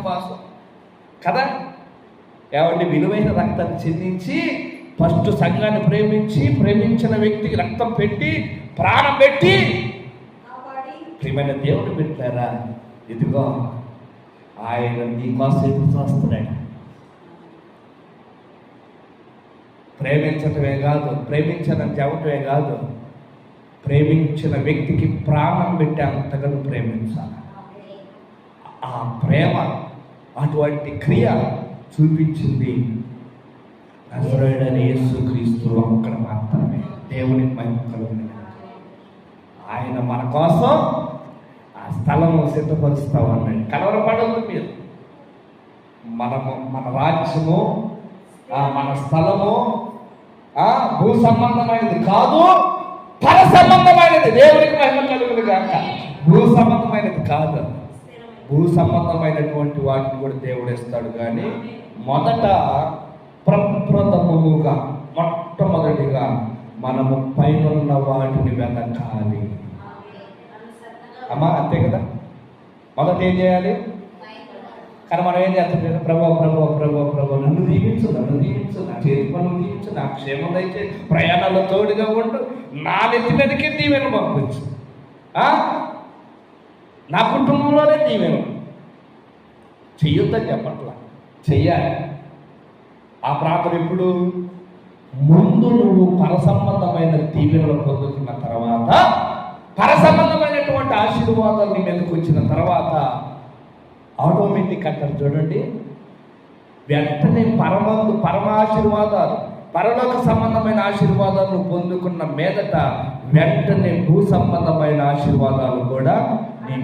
కోసం కదా. ఏమంటే విలువైన రక్తాన్ని చెందించి ఫస్ట్ సంఘాన్ని ప్రేమించిన వ్యక్తికి రక్తం పెట్టి ప్రాణం పెట్టి ప్రియమైన దేవుడు పెట్టారా, ఇదిగో ఆయన నీకోసం ఎదురు చూస్తున్నాడు. ప్రేమించటమే కాదు, ప్రేమించనని చెప్పటమే కాదు, ప్రేమించిన వ్యక్తికి ప్రాణం పెట్టి అంతగా ప్రేమించాలి. ఆ ప్రేమ అటువంటి క్రియ చూపించింది నజరేయుడైన యేసుక్రీస్తు ఒక్కడు మాత్రమే. దేవునికి మహిమ కలుగును. ఆయన మన కోసం ఆ స్థలము సిద్ధపరుస్తామన్నాడు. కలవరపడదు మీరు. మన రాజ్యము, మన స్థలము భూ సంబంధమైనది కాదు, పర సంబంధమైనది. దేవునికి మహిమ కలుగును గాక. భూ సంబంధమైనది కాదు, భూ సంబంధమైనటువంటి వాటిని కూడా దేవుడు ఇస్తాడు. కానీ మొదట ప్రప్రథమముగా మొట్టమొదటిగా మనము పైన వాటిని వెతకాలి. అమ్మా అంతే కదా. మొదట ఏం చేయాలి? కానీ మనం ఏం చేస్తాం? ప్రభు నన్ను దీవించు, నా చేతి పనులు దీవించు, నా క్షేమం అయితే ప్రయాణాల్లో తోడుగా ఉండు, నా నెత్తి మీదకి దీవెన పంపించు, నా కుటుంబంలోనే దీవెన. చెయ్యొద్దని చెప్పట్లా, చెయ్యాలి. ఆ ప్రార్థన ఎప్పుడు? ముందు నువ్వు పరసంబంధమైన దీవెనలు పొందుతున్న తర్వాత, పరసంబంధమైనటువంటి ఆశీర్వాదాలు నీ మీదకి వచ్చిన తర్వాత ఆటోమేటిక్ అంటారు చూడండి, వెంటనే పరమాశీర్వాదాలు, పరలోక సంబంధమైన ఆశీర్వాదాలను పొందుకున్న మీదట వెంటనే భూ సంబంధమైన ఆశీర్వాదాలు కూడా నీ